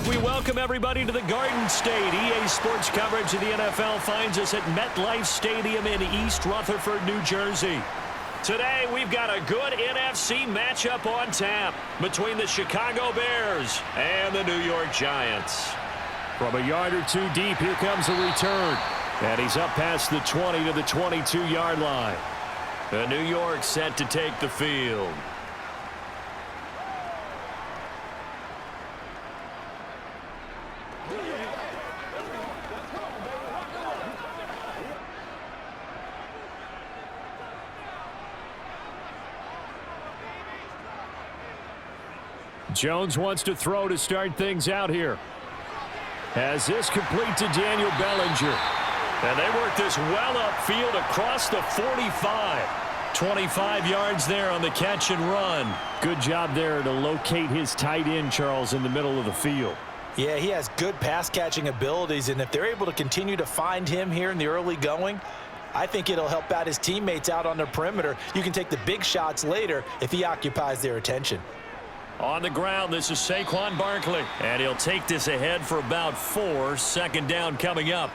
We welcome everybody to the Garden State. EA Sports coverage of the NFL finds us at MetLife Stadium in East Rutherford, New Jersey. Today, we've got a good NFC matchup on tap between the Chicago Bears and the New York Giants. From a yard or two deep, here comes a return. And he's up past the 20 to the 22-yard line. The New York set to take the field. Jones wants to throw to start things out here. As this complete to Daniel Bellinger. And they work this well upfield across the 45. 25 yards there on the catch and run. Good job there to locate his tight end, Charles, in the middle of the field. Yeah, he has good pass-catching abilities, and if they're able to continue to find him here in the early going, I think it'll help out his teammates out on the perimeter. You can take the big shots later if he occupies their attention. On the ground, this is Saquon Barkley. And he'll take this ahead for about 4. Second down coming up.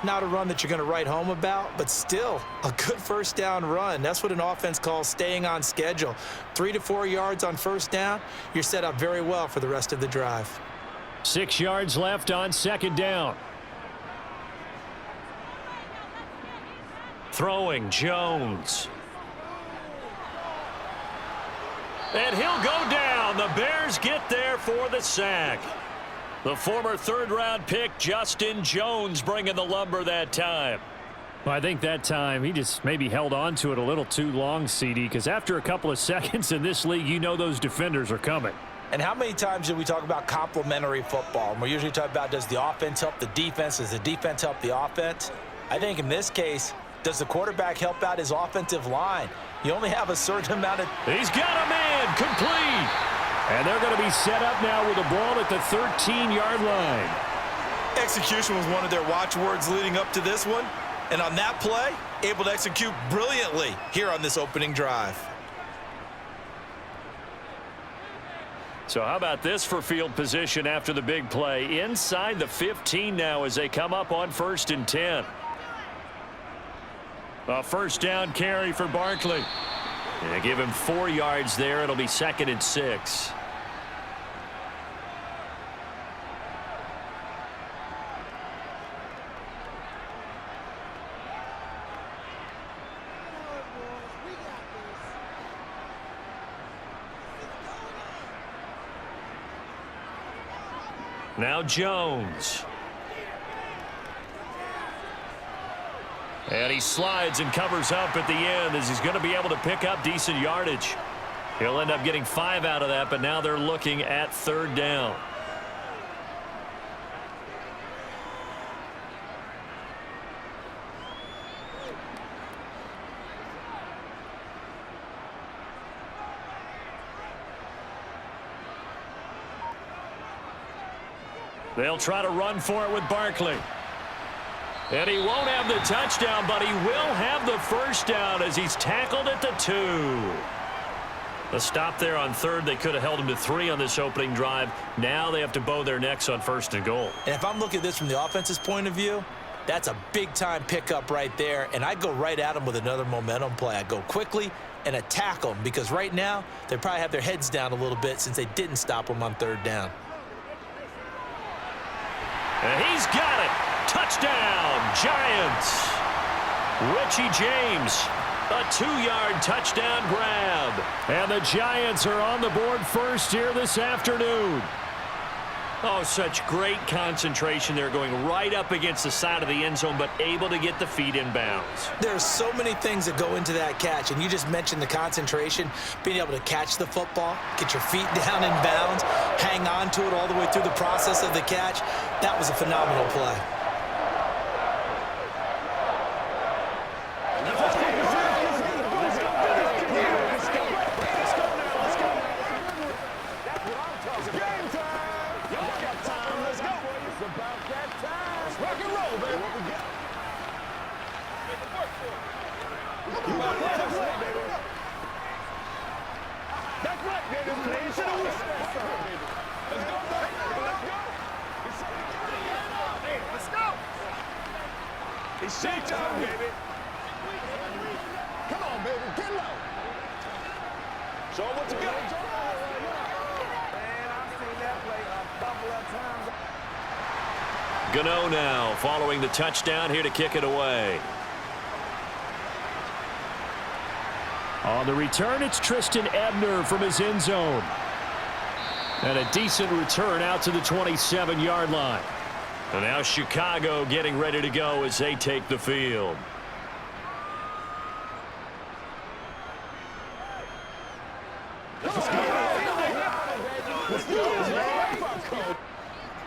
Not a run that you're going to write home about, but still a good first down run. That's what an offense calls staying on schedule. 3 to 4 yards on first down, you're set up very well for the rest of the drive. 6 yards left on second down. Throwing Jones. And he'll go down. The Bears get there for the sack. The former third-round pick, Justin Jones, bringing the lumber that time. Well, I think that time he just maybe held on to it a little too long, CD, because after a couple of seconds in this league, you know those defenders are coming. And how many times do we talk about complementary football? And we usually talk about, does the offense help the defense? Does the defense help the offense? I think in this case, does the quarterback help out his offensive line? You only have a certain amount of... He's got a man, complete. And they're going to be set up now with the ball at the 13-yard line. Execution was one of their watchwords leading up to this one. And on that play, able to execute brilliantly here on this opening drive. So how about this for field position after the big play? Inside the 15 now as they come up on 1st and 10. A first down carry for Barkley. And they give him 4 yards there. It'll be 2nd and 6. Now Jones. And he slides and covers up at the end as he's going to be able to pick up decent yardage. He'll end up getting 5 out of that, but now they're looking at 3rd down. They'll try to run for it with Barkley. And he won't have the touchdown, but he will have the first down as he's tackled at the 2. A stop there on 3rd. They could have held him to 3 on this opening drive. Now they have to bow their necks on 1st and goal. And if I'm looking at this from the offense's point of view, that's a big-time pickup right there. And I go right at him with another momentum play. I go quickly and attack them because right now they probably have their heads down a little bit since they didn't stop him on 3rd down. And he's got it. Touchdown, Giants. Richie James, a 2-yard touchdown grab. And the Giants are on the board first here this afternoon. Oh, such great concentration. They're going right up against the side of the end zone, but able to get the feet in bounds. There's so many things that go into that catch, and you just mentioned the concentration, being able to catch the football, get your feet down in bounds, hang on to it all the way through the process of the catch. That was a phenomenal play. That's right, baby. Play to the whistle. Let's go, baby. It's showtime, baby. Come on, baby. Get low. Show them what you got. Man, I've seen that play a couple of times. Gano now following the touchdown here to kick it away. On the return, it's Tristan Ebner from his end zone. And a decent return out to the 27-yard line. And now Chicago getting ready to go as they take the field.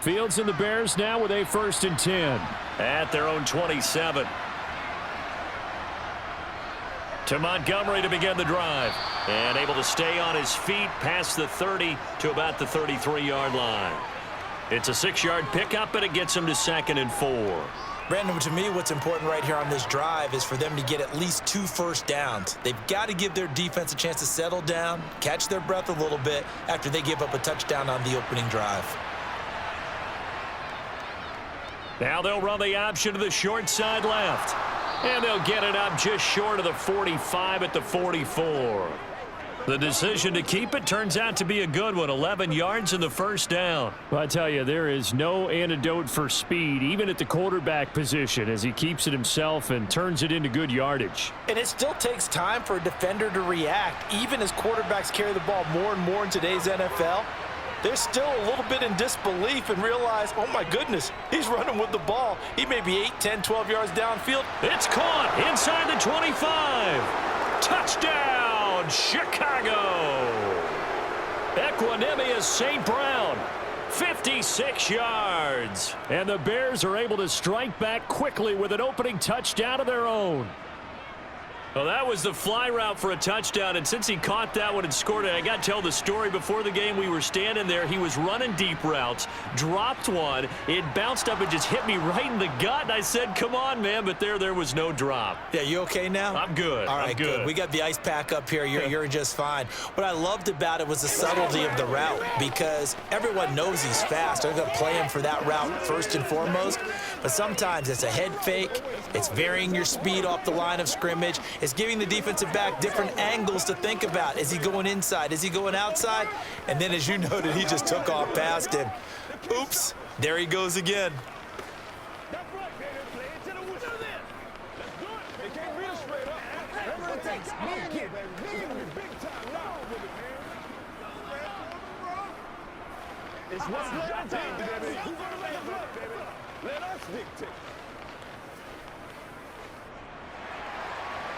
Fields and the Bears now with a 1st and 10 at their own 27. To Montgomery to begin the drive. And able to stay on his feet past the 30 to about the 33-yard line. It's a 6-yard pickup, and it gets him to 2nd and 4. Brandon, to me, what's important right here on this drive is for them to get at least 2 first downs. They've got to give their defense a chance to settle down, catch their breath a little bit after they give up a touchdown on the opening drive. Now they'll run the option to the short side left. And they'll get it up just short of the 45 at the 44. The decision to keep it turns out to be a good one. 11 yards in the first down. Well, I tell you, there is no antidote for speed, even at the quarterback position, as he keeps it himself and turns it into good yardage. And it still takes time for a defender to react, even as quarterbacks carry the ball more and more in today's NFL. They're still a little bit in disbelief and realize, oh my goodness, he's running with the ball. He may be 8, 10, 12 yards downfield. It's caught inside the 25. Touchdown, Chicago. Equanimous St. Brown, 56 yards. And the Bears are able to strike back quickly with an opening touchdown of their own. Well, that was the fly route for a touchdown, and since he caught that one and scored it, I got to tell the story. Before the game, we were standing there. He was running deep routes, dropped one. It bounced up and just hit me right in the gut, and I said, come on, man, but there was no drop. Yeah, you okay now? I'm good. All right, I'm good. We got the ice pack up here. You're just fine. What I loved about it was the subtlety of the route, because everyone knows he's fast. They're going to play him for that route first and foremost, but sometimes it's a head fake. It's varying your speed off the line of scrimmage. It's giving the defensive back different angles to think about. Is he going inside? Is he going outside? And then, as you noted, he just took off past him. Oops, there he goes again. It's what's left, baby. Let us dictate.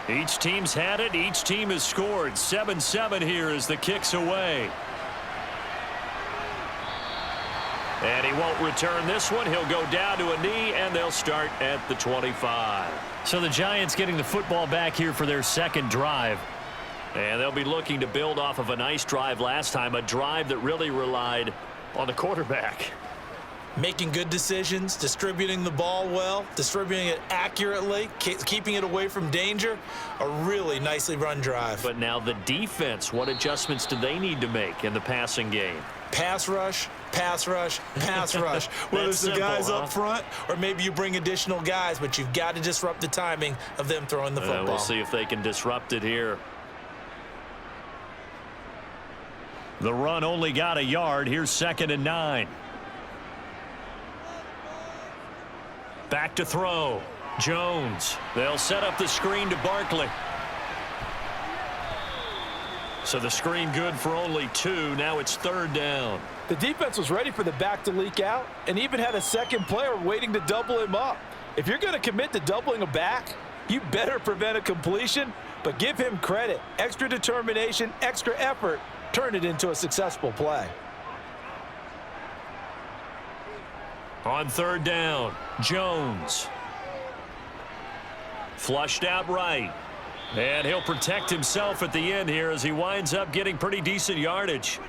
Each team's had it. Each team has scored. 7-7 here as the kick's away. And he won't return this one. He'll go down to a knee, and they'll start at the 25. So the Giants getting the football back here for their second drive. And they'll be looking to build off of a nice drive last time, a drive that really relied on the quarterback. Making good decisions, distributing the ball well, distributing it accurately, keeping it away from danger. A really nicely run drive. But now the defense, what adjustments do they need to make in the passing game? Pass rush, pass rush, pass rush. Whether it's the guys up front or maybe you bring additional guys, but you've got to disrupt the timing of them throwing the football. We'll see if they can disrupt it here. The run only got a yard. Here's 2nd and 9. Back to throw. Jones. They'll set up the screen to Barkley. So the screen good for only 2. Now it's 3rd down. The defense was ready for the back to leak out and even had a second player waiting to double him up. If you're going to commit to doubling a back, you better prevent a completion, but give him credit. Extra determination, extra effort, turn it into a successful play. On 3rd down, Jones. Flushed out right. And he'll protect himself at the end here as he winds up getting pretty decent yardage.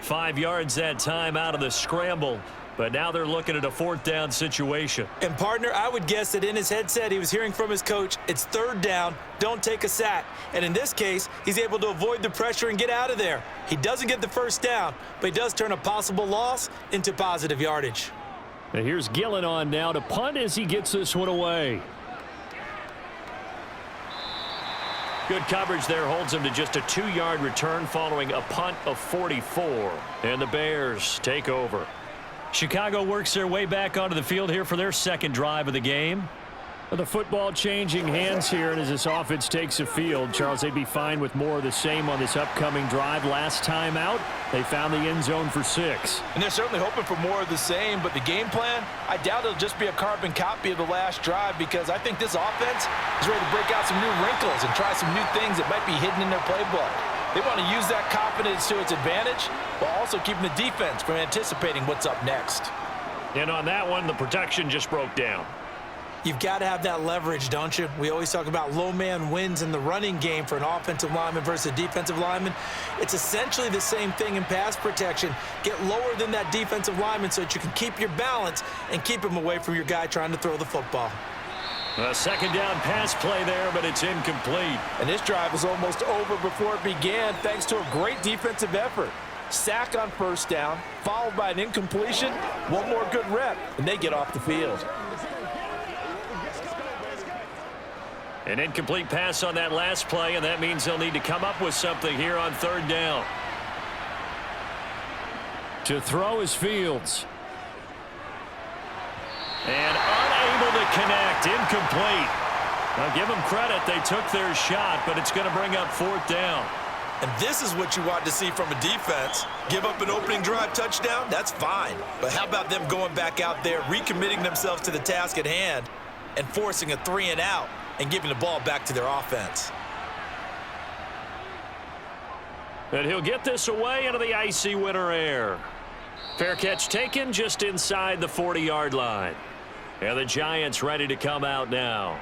5 yards that time out of the scramble. But now they're looking at a 4th down situation. And, partner, I would guess that in his headset he was hearing from his coach, it's 3rd down, don't take a sack. And in this case, he's able to avoid the pressure and get out of there. He doesn't get the 1st down, but he does turn a possible loss into positive yardage. And here's Gillen on now to punt as he gets this one away. Good coverage there holds him to just a 2-yard return following a punt of 44. And the Bears take over. Chicago works their way back onto the field here for their second drive of the game. The football changing hands here, and as this offense takes the field, Charles, they'd be fine with more of the same on this upcoming drive. Last time out, they found the end zone for 6. And they're certainly hoping for more of the same, but the game plan, I doubt it'll just be a carbon copy of the last drive, because I think this offense is ready to break out some new wrinkles and try some new things that might be hidden in their playbook. They want to use that confidence to its advantage while also keeping the defense from anticipating what's up next. And on that one, the protection just broke down. You've got to have that leverage, don't you? We always talk about low man wins in the running game for an offensive lineman versus a defensive lineman. It's essentially the same thing in pass protection. Get lower than that defensive lineman so that you can keep your balance and keep him away from your guy trying to throw the football. A second down pass play there, but it's incomplete. And this drive was almost over before it began thanks to a great defensive effort. Sack on first down, followed by an incompletion, one more good rep, and they get off the field. An incomplete pass on that last play, and that means they'll need to come up with something here on third down. To throw is Fields. And unable to connect, incomplete. Now give them credit, they took their shot, but it's going to bring up fourth down. And this is what you want to see from a defense. Give up an opening drive touchdown, that's fine. But how about them going back out there, recommitting themselves to the task at hand, and forcing a 3-and-out and giving the ball back to their offense. And he'll get this away into the icy winter air. Fair catch taken just inside the 40-yard line. And the Giants ready to come out now.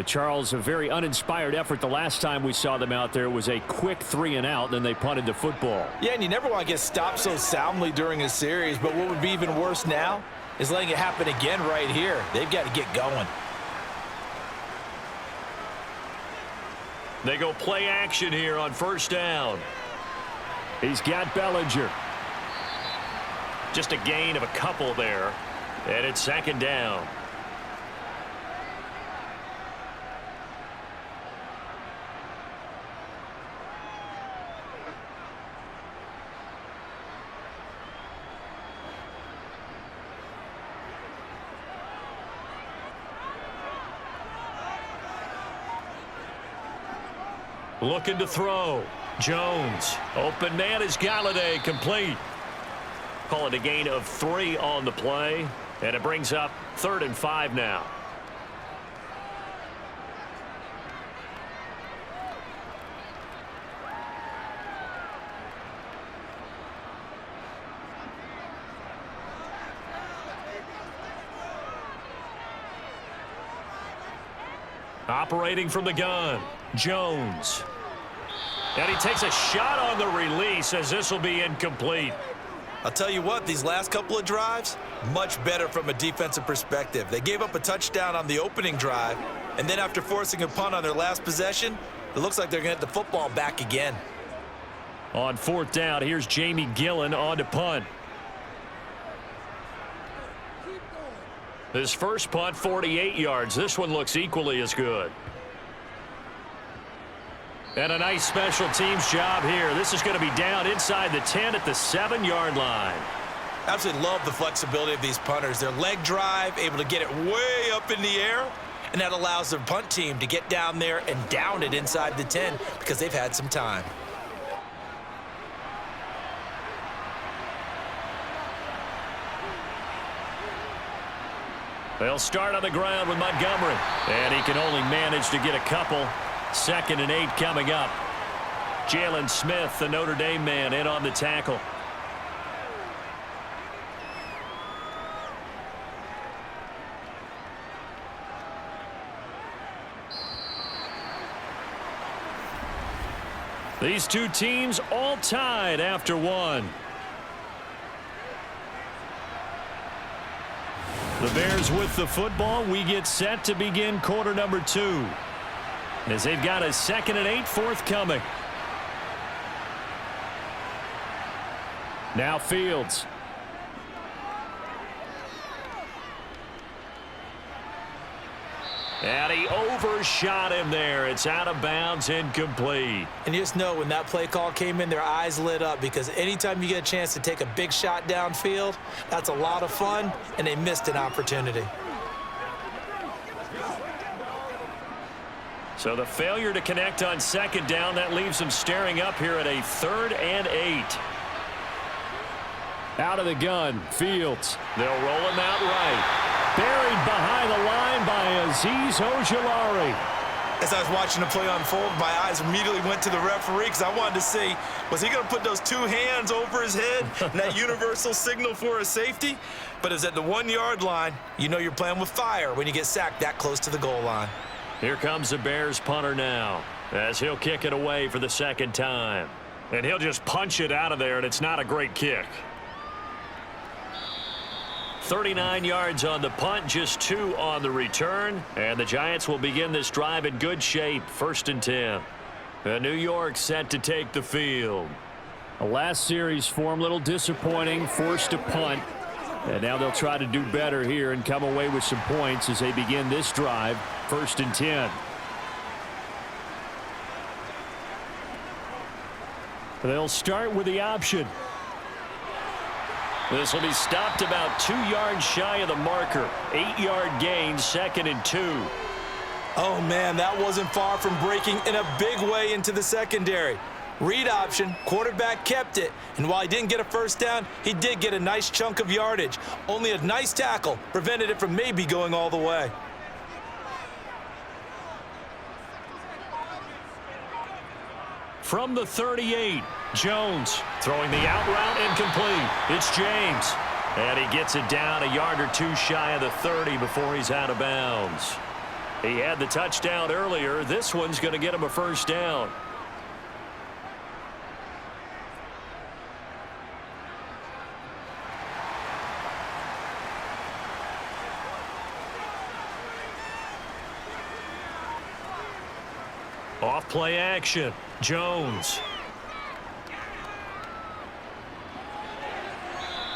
Charles, a very uninspired effort. The last time we saw them out there was a quick 3-and-out, and then they punted the football. Yeah, and you never want to get stopped so soundly during a series, but what would be even worse now is letting it happen again right here. They've got to get going. They go play action here on first down. He's got Bellinger. Just a gain of a couple there. And it's second down. Looking to throw. Jones. Open man is Galladay, complete. Call it a gain of 3 on the play. And it brings up 3rd and 5 now. Operating from the gun, Jones. And he takes a shot on the release as this will be incomplete. I'll tell you what, these last couple of drives, much better from a defensive perspective. They gave up a touchdown on the opening drive, and then after forcing a punt on their last possession, it looks like they're going to get the football back again. On fourth down, here's Jamie Gillen on to punt. His first punt, 48 yards. This one looks equally as good. And a nice special teams job here. This is going to be down inside the 10 at the 7-yard line. Absolutely love the flexibility of these punters. Their leg drive, able to get it way up in the air, and that allows their punt team to get down there and down it inside the 10 because they've had some time. They'll start on the ground with Montgomery. And he can only manage to get a couple. 2nd and 8 coming up. Jalen Smith, the Notre Dame man, in on the tackle. These two teams all tied after one. The Bears with the football. We get set to begin quarter number 2. As they've got a 2nd and 8 forthcoming. Now Fields. And he overshot him there. It's out of bounds, incomplete. And you just know when that play call came in, their eyes lit up, because anytime you get a chance to take a big shot downfield, that's a lot of fun, and they missed an opportunity. So the failure to connect on second down, that leaves them staring up here at a 3rd and 8. Out of the gun, Fields. They'll roll him out right. Buried behind the line by Azeez Ojulari. As I was watching the play unfold, my eyes immediately went to the referee because I wanted to see, was he going to put those 2 hands over his head and that universal signal for a safety? But it's at the 1-yard line. You know you're playing with fire when you get sacked that close to the goal line. Here comes the Bears punter now, as he'll kick it away for the 2nd time. And he'll just punch it out of there, and it's not a great kick. 39 yards on the punt, just 2 on the return. And the Giants will begin this drive in good shape, 1st and 10. And New York set to take the field. The last series for him, a little disappointing, forced to punt. And now they'll try to do better here and come away with some points as they begin this drive, 1st and 10. They'll start with the option. This will be stopped about 2 yards shy of the marker. 8-yard gain, 2nd and 2. Oh, man, that wasn't far from breaking in a big way into the secondary. Read option, quarterback kept it, and while he didn't get a first down, he did get a nice chunk of yardage. Only a nice tackle prevented it from maybe going all the way. From the 38, Jones throwing the out route incomplete. It's James. And he gets it down a yard or 2 shy of the 30 before he's out of bounds. He had the touchdown earlier. This one's going to get him a first down. Off play action. Jones.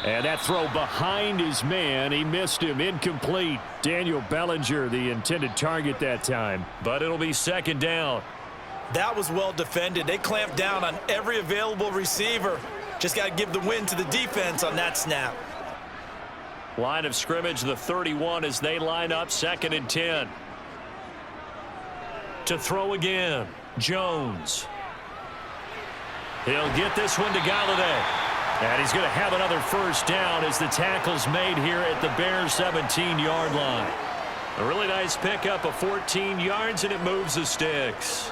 And that throw behind his man. He missed him. Incomplete. Daniel Bellinger, the intended target that time. But it'll be 2nd down. That was well defended. They clamped down on every available receiver. Just got to give the win to the defense on that snap. Line of scrimmage, the 31 as they line up, 2nd and 10. To throw again, Jones. He'll get this one to Galladay. And he's going to have another first down as the tackle's made here at the Bears 17-yard line. A really nice pickup of 14 yards, and it moves the sticks.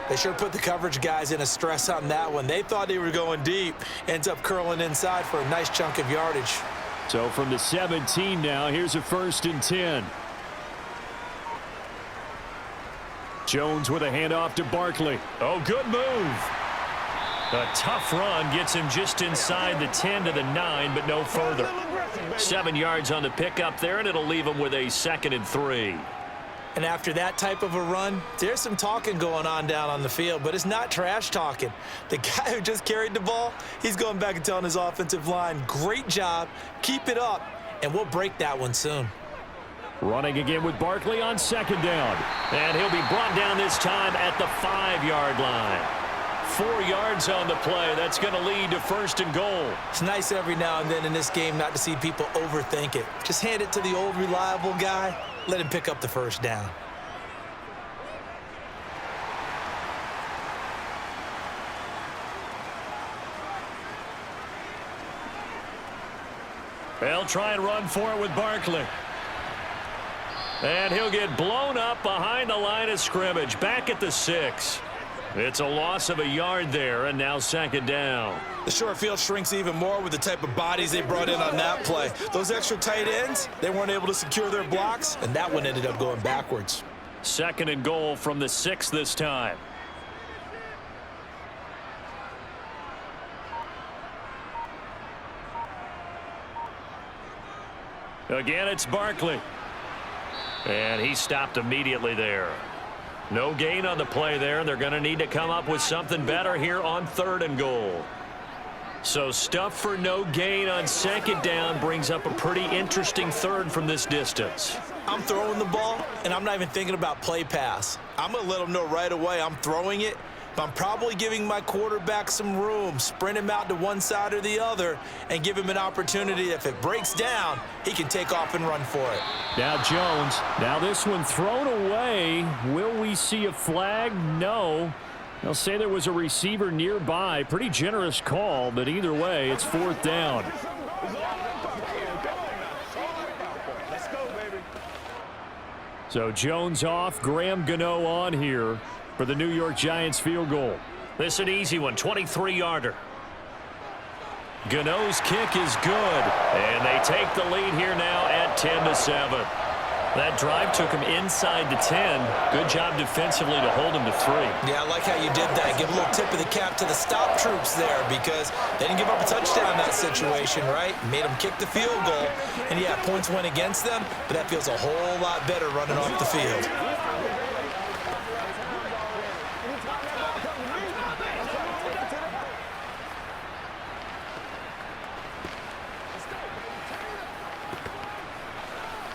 They sure put the coverage guys in a stress on that one. They thought they were going deep. Ends up curling inside for a nice chunk of yardage. So from the 17 now, here's a 1st and 10. Jones with a handoff to Barkley. Oh, good move. A tough run gets him just inside the 10 to the 9, but no further. 7 yards on the pickup there, and it'll leave him with a 2nd and 3. And after that type of a run, there's some talking going on down on the field, but it's not trash talking. The guy who just carried the ball, he's going back and telling his offensive line, great job, keep it up, and we'll break that one soon. Running again with Barkley on 2nd down. And he'll be brought down this time at the 5-yard line. 4 yards on the play. That's going to lead to 1st and goal. It's nice every now and then in this game not to see people overthink it. Just hand it to the old reliable guy. Let him pick up the first down. They'll try and run for it with Barkley. And he'll get blown up behind the line of scrimmage, back at the 6. It's a loss of a yard there, and now 2nd down. The short field shrinks even more with the type of bodies they brought in on that play. Those extra tight ends, they weren't able to secure their blocks, and that one ended up going backwards. 2nd and goal from the 6 this time. Again, it's Barkley. And he stopped immediately there. No gain on the play there, and they're going to need to come up with something better here on 3rd and goal. So stuff for no gain on second down brings up a pretty interesting third from this distance. I'm throwing the ball, and I'm not even thinking about play pass. I'm going to let them know right away I'm throwing it, but I'm probably giving my quarterback some room, sprint him out to one side or the other, and give him an opportunity. If it breaks down, he can take off and run for it. Now Jones. Now this one thrown away. Will we see a flag? No. They'll say there was a receiver nearby. Pretty generous call, but either way, it's fourth down. So Jones off, Graham Gano on here for the New York Giants field goal. This an easy one, 23-yarder. Gano's kick is good, and they take the lead here now at 10-7. That drive took him inside the 10. Good job defensively to hold him to 3. Yeah, I like how you did that. Give a little tip of the cap to the stop troops there because they didn't give up a touchdown in that situation, right? Made them kick the field goal. And, yeah, points went against them, but that feels a whole lot better running off the field.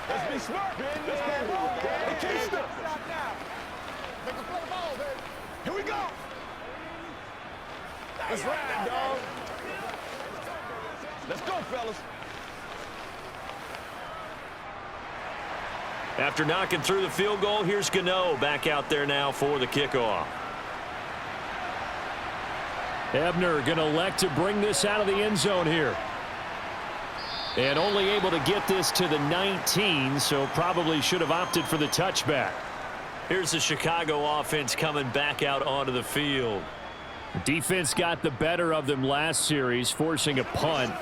Let's be smart, man. Let's play ball. They can't stop now. Make a play ball, baby. Here we go. Let's ride, dog. Let's go, fellas. After knocking through the field goal, here's Gano back out there now for the kickoff. Ebner going to elect to bring this out of the end zone here. And only able to get this to the 19, so probably should have opted for the touchback. Here's the Chicago offense coming back out onto the field. The defense got the better of them last series, forcing a punt.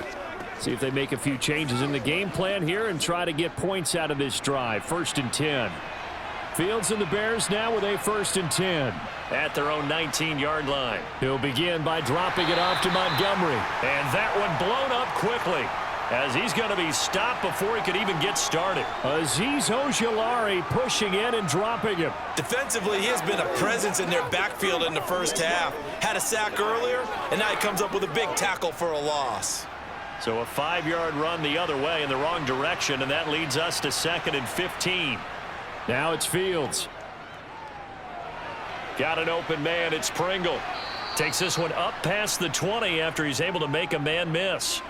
See if they make a few changes in the game plan here and try to get points out of this drive. 1st and 10. Fields and the Bears now with a 1st and 10. At their own 19-yard line. He'll begin by dropping it off to Montgomery. And that one blown up quickly, as he's going to be stopped before he could even get started. Azeez Ojulari pushing in and dropping him. Defensively, he has been a presence in their backfield in the first half. Had a sack earlier, and now he comes up with a big tackle for a loss. So a 5-yard run the other way in the wrong direction, and that leads us to 2nd and 15. Now it's Fields. Got an open man. It's Pringle. Takes this one up past the 20 after he's able to make a man miss.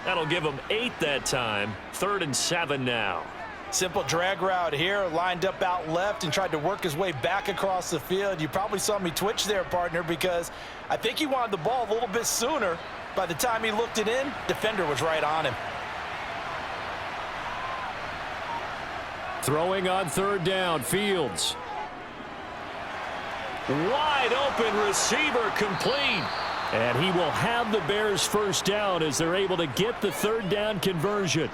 That'll give him 8 that time. 3rd and 7 now. Simple drag route here, lined up out left and tried to work his way back across the field. You probably saw me twitch there, partner, because I think he wanted the ball a little bit sooner. By the time he looked it in, defender was right on him. Throwing on 3rd down, Fields. Wide open receiver complete. And he will have the Bears 1st down as they're able to get the 3rd down conversion.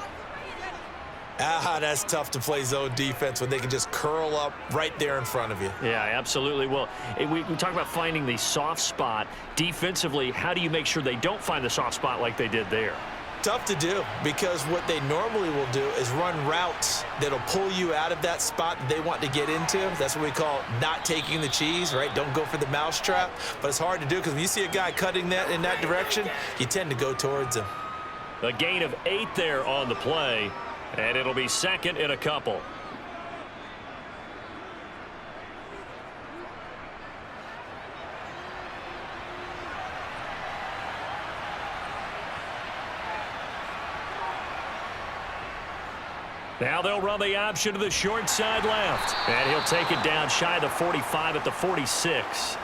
That's tough to play zone defense when they can just curl up right there in front of you. Yeah, absolutely. Well, we talk about finding the soft spot. Defensively, how do you make sure they don't find the soft spot like they did there? Tough to do, because what they normally will do is run routes that'll pull you out of that spot that they want to get into. That's what we call not taking the cheese, right? Don't go for the mousetrap. But it's hard to do because when you see a guy cutting that in that direction, you tend to go towards him. A gain of 8 there on the play, and it'll be 2nd and a couple. Now they'll run the option to the short side left. And he'll take it down shy of the 45 at the 46.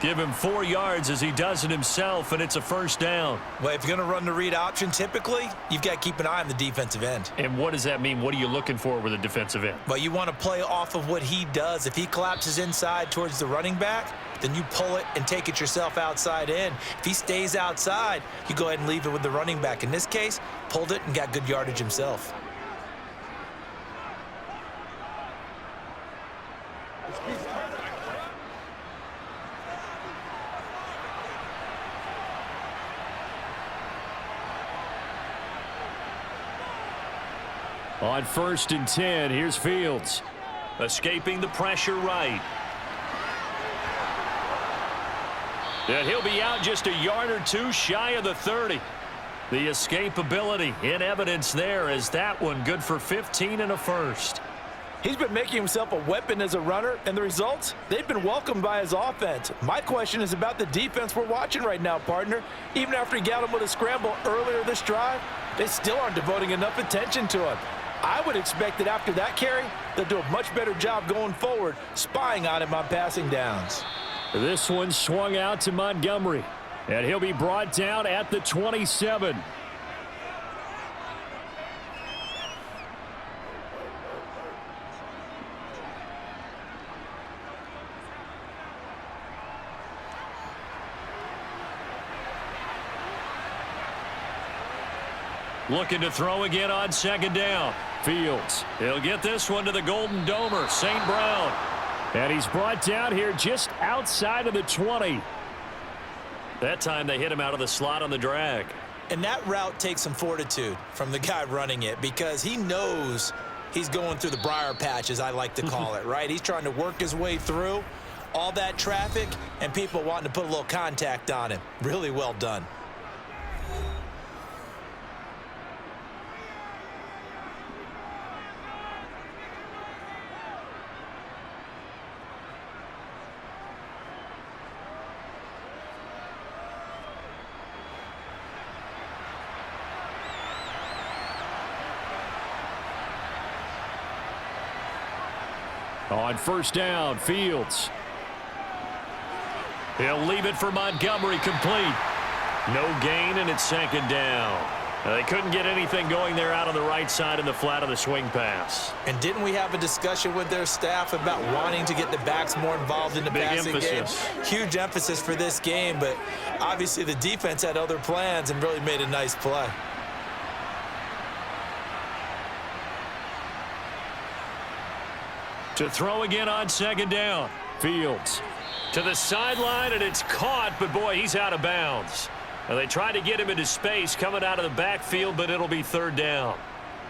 Give him 4 yards as he does it himself, and it's a 1st down. Well, if you're going to run the read option, typically, you've got to keep an eye on the defensive end. And what does that mean? What are you looking for with a defensive end? Well, you want to play off of what he does. If he collapses inside towards the running back, then you pull it and take it yourself outside in. If he stays outside, you go ahead and leave it with the running back. In this case, pulled it and got good yardage himself. On 1st and 10, here's Fields. Escaping the pressure right. And he'll be out just a yard or two shy of the 30. The escapability in evidence there as that one good for 15 and a first. He's been making himself a weapon as a runner, and the results, they've been welcomed by his offense. My question is about the defense we're watching right now, partner. Even after he got him with a scramble earlier this drive, they still aren't devoting enough attention to him. I would expect that after that carry, they'll do a much better job going forward, spying on him on passing downs. This one swung out to Montgomery, and he'll be brought down at the 27. Looking to throw again on second down. Fields. He'll get this one to the Golden Domer, St. Brown. And he's brought down here just outside of the 20. That time they hit him out of the slot on the drag. And that route takes some fortitude from the guy running it because he knows he's going through the briar patch, as I like to call it, right? He's trying to work his way through all that traffic and people wanting to put a little contact on him. Really well done. On first down, Fields. He'll leave it for Montgomery, complete. No gain, and it's second down. They couldn't get anything going there out on the right side in the flat of the swing pass. And didn't we have a discussion with their staff about wanting to get the backs more involved in the passing game? Huge emphasis for this game, but obviously the defense had other plans and really made a nice play. To throw again on second down. Fields to the sideline, and it's caught, but boy, he's out of bounds. Well, they tried to get him into space coming out of the backfield, but it'll be third down.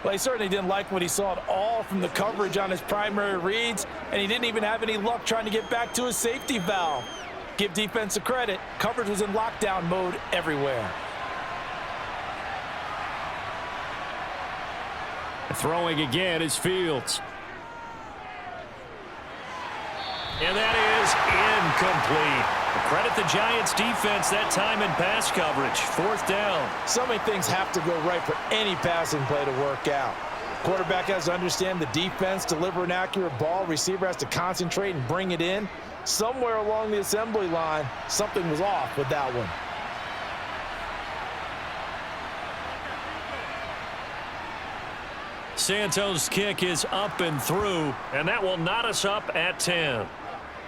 Well, he certainly didn't like what he saw at all from the coverage on his primary reads, and he didn't even have any luck trying to get back to his safety valve. Give defense a credit. Coverage was in lockdown mode everywhere. Throwing again is Fields. And that is incomplete. Credit the Giants defense that time in pass coverage. Fourth down. So many things have to go right for any passing play to work out. Quarterback has to understand the defense, deliver an accurate ball. Receiver has to concentrate and bring it in. Somewhere along the assembly line, something was off with that one. Santos' kick is up and through, and that will knot us up at 10.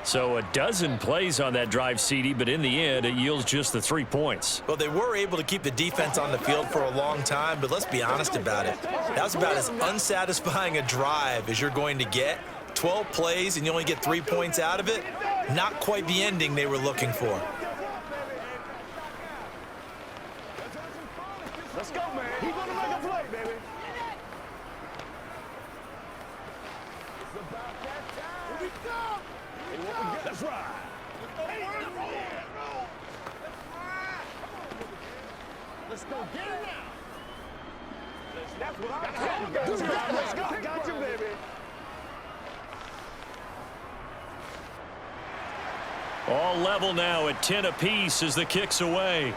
So a dozen plays on that drive, CD, but in the end, it yields just the 3 points. Well, they were able to keep the defense on the field for a long time, but let's be honest about it. That was about as unsatisfying a drive as you're going to get. 12 plays, and you only get 3 points out of it. Not quite the ending they were looking for. Let's go, man. He's going to make a play, baby. It's about that time. Here we go. Let's ride. Let's go get it now. That's what I'm talking about. Let's go. Got you, baby. All level now at 10 apiece as the kick's away.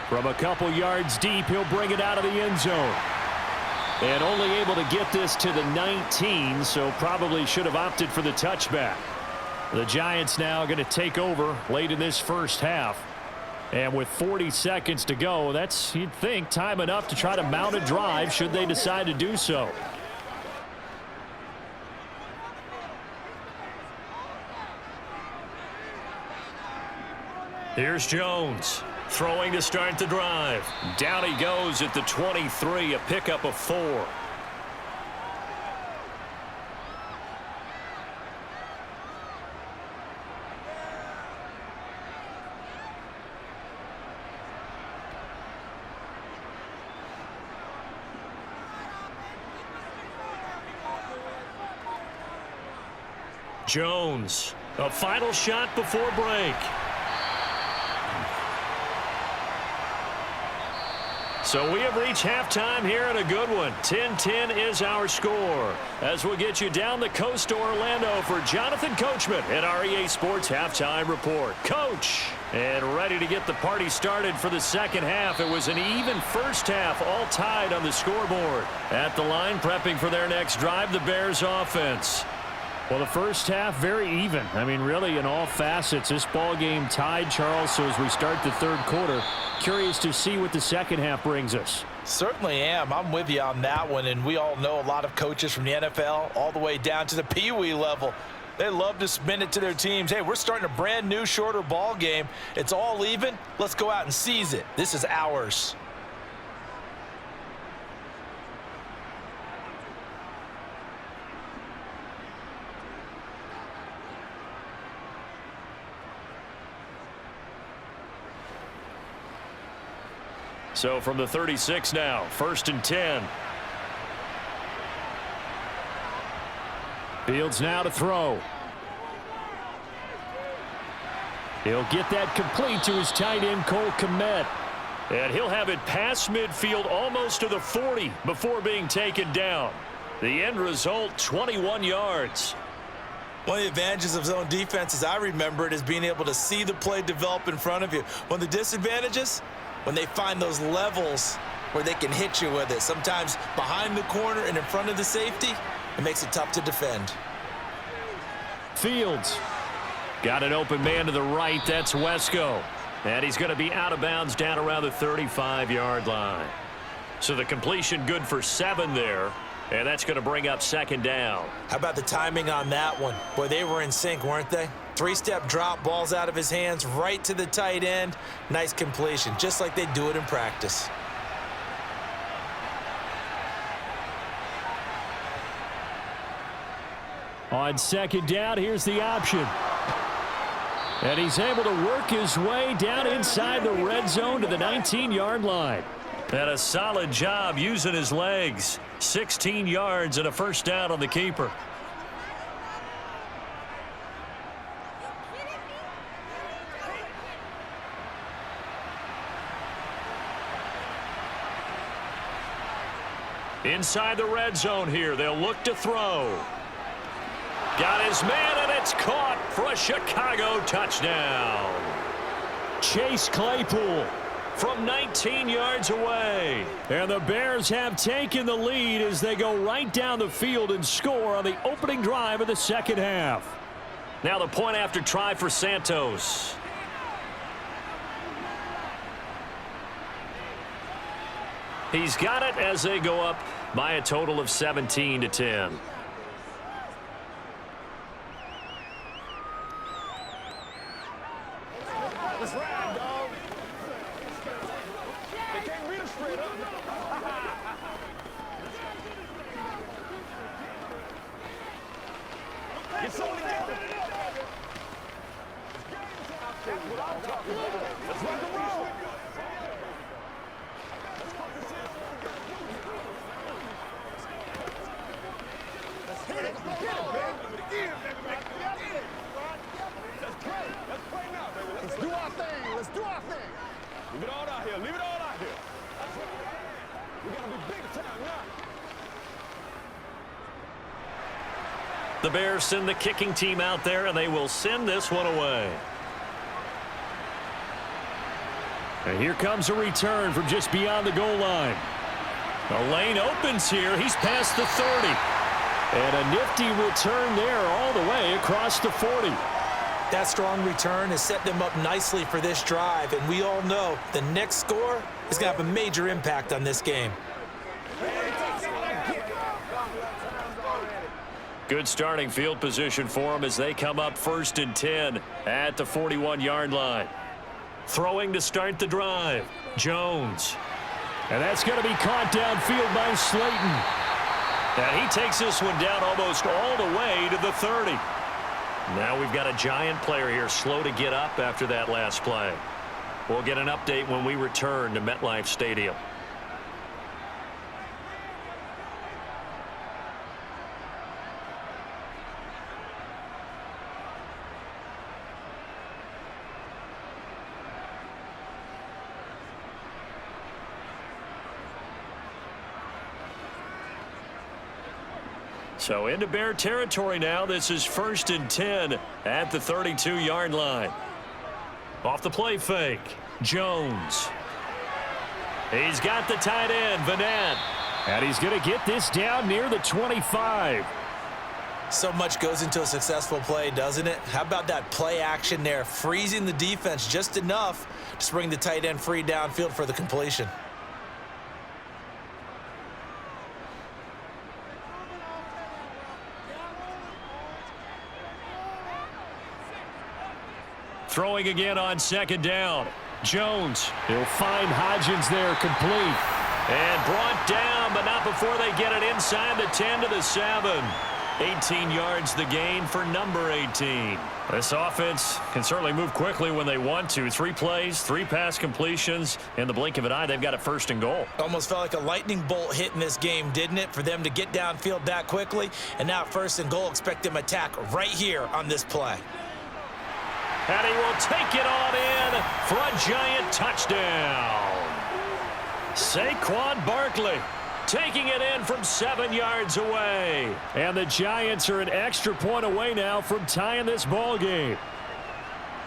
From a couple yards deep, he'll bring it out of the end zone. And only able to get this to the 19, so probably should have opted for the touchback. The Giants now going to take over late in this first half. And with 40 seconds to go, that's, you'd think, time enough to try to mount a drive should they decide to do so. Here's Jones. Throwing to start the drive. Down he goes at the 23, a pickup of 4. Jones A final shot before break. So we have reached halftime here in a good one. 10-10 is our score. As we'll get you down the coast to Orlando for Jonathan Coachman at our EA Sports Halftime Report. Coach, and ready to get the party started for the second half. It was an even first half, all tied on the scoreboard. At the line, prepping for their next drive, the Bears offense. Well, the first half, very even. I mean, really, in all facets, this ball game tied, Charles. So as we start the third quarter, curious to see what the second half brings us. Certainly am. I'm with you on that one. And we all know a lot of coaches from the NFL all the way down to the Pee-wee level. They love to spin it to their teams. Hey, we're starting a brand new, shorter ball game. It's all even. Let's go out and seize it. This is ours. So from the 36 now, 1st and 10. Fields now to throw. He'll get that complete to his tight end, Cole Kmet. And he'll have it past midfield almost to the 40 before being taken down. The end result, 21 yards. One of the advantages of zone defense, as I remember it, is being able to see the play develop in front of you. One of the disadvantages, when they find those levels where they can hit you with it. Sometimes behind the corner and in front of the safety, it makes it tough to defend. Fields got an open man to the right. That's Wesco. And he's going to be out of bounds down around the 35-yard line. So the completion good for 7 there. And that's going to bring up 2nd down. How about the timing on that one? Boy, they were in sync, weren't they? 3-step drop, balls out of his hands, right to the tight end. Nice completion, just like they do it in practice. On 2nd down, here's the option. And he's able to work his way down inside the red zone to the 19-yard line. And a solid job using his legs. 16 yards and a 1st down on the keeper. Inside the red zone here, they'll look to throw. Got his man, and it's caught for a Chicago touchdown. Chase Claypool from 19 yards away. And the Bears have taken the lead as they go right down the field and score on the opening drive of the second half. Now the point after try for Santos. He's got it as they go up by a total of 17-10. Let's ride, dog. They can't beat us straight up. Get something together. That's what I'm talking about. Let's rock and roll. Let's hit it. Get it, baby. Let's play. Let's play now, baby. Let's do our thing. Let's do our thing. Leave it all out here. Leave it all out here. We gotta be big time now. The Bears send the kicking team out there, and they will send this one away. And here comes a return from just beyond the goal line. The lane opens here. He's past the 30. And a nifty return there all the way across the 40. That strong return has set them up nicely for this drive, and we all know the next score is going to have a major impact on this game. Good starting field position for them as they come up 1st and 10 at the 41-yard line. Throwing to start the drive, Jones. And that's going to be caught downfield by Slayton. And he takes this one down almost all the way to the 30. Now we've got a giant player here slow to get up after that last play. We'll get an update when we return to MetLife Stadium. So into Bear territory now. This is 1st and 10 at the 32-yard line. Off the play fake, Jones. He's got the tight end, Vanette. And he's going to get this down near the 25. So much goes into a successful play, doesn't it? How about that play action there, freezing the defense just enough to bring the tight end free downfield for the completion. Throwing again on 2nd down. Jones, he'll find Hodgins there, complete. And brought down, but not before they get it inside the 10 to the 7. 18 yards the gain for number 18. This offense can certainly move quickly when they want to. 3 plays, 3 pass completions. In the blink of an eye, they've got a 1st and goal. Almost felt like a lightning bolt hit in this game, didn't it? For them to get downfield that quickly. And now 1st and goal, expect them to attack right here on this play. And he will take it on in for a giant touchdown. Saquon Barkley taking it in from 7 yards away. And the Giants are an extra point away now from tying this ball game.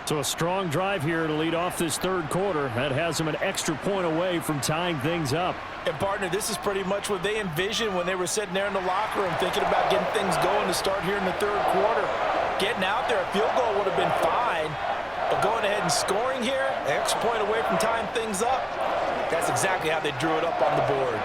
So a strong drive here to lead off this 3rd quarter. That has them an extra point away from tying things up. And, partner, this is pretty much what they envisioned when they were sitting there in the locker room thinking about getting things going to start here in the 3rd quarter. Getting out there, a field goal would have been fine. But going ahead and scoring here, an extra point away from tying things up, that's exactly how they drew it up on the board.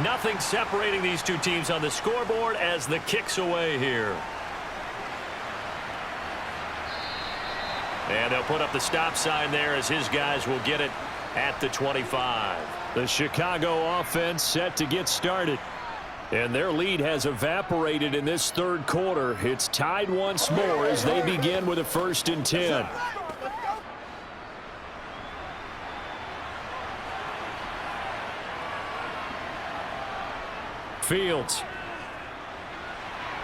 Nothing separating these two teams on the scoreboard as the kick's away here. And they'll put up the stop sign there as his guys will get it at the 25. The Chicago offense set to get started. And their lead has evaporated in this 3rd quarter. It's tied once more as they begin with a 1st and 10. Fields.